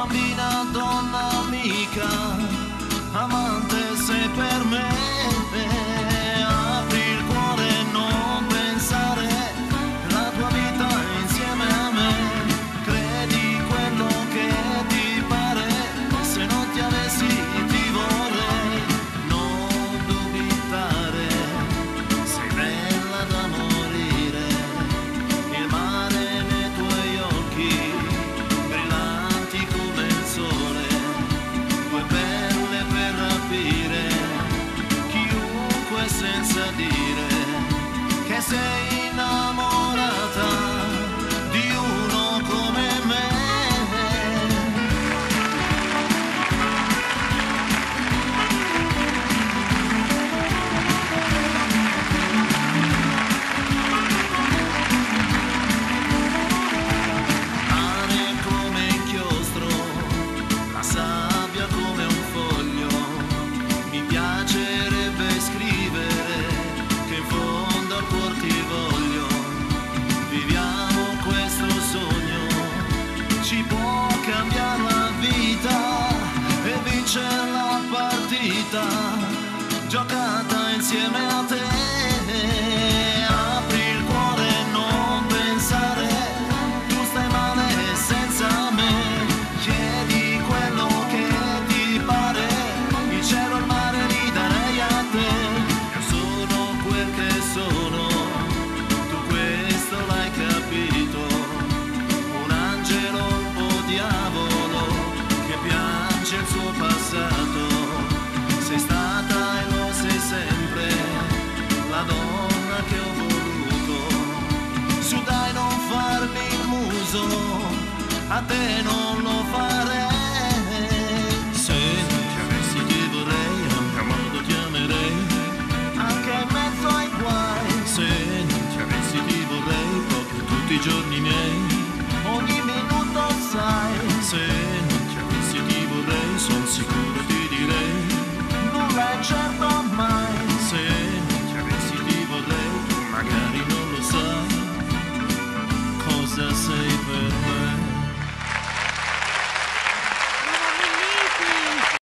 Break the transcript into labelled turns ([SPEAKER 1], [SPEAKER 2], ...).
[SPEAKER 1] bambina, donna, amica, amante sei per me. Apri il cuore e non pensare, la tua vita insieme a me. Credi quello che ti pare, se non ti avessi ti vorrei. Non dubitare, sei bella da morire. Il mare nei tuoi occhi, brillanti come il sole, due perle per rapire chiunque senza dire che sei innamorata di uno come me. Mare come inchiostro, la sabbia come un foglio, mi piacerebbe scrivere che in fondo al cuor ti voglio. Viviamo questo sogno, ci può cambiare la vita e vincere la partita giocata insieme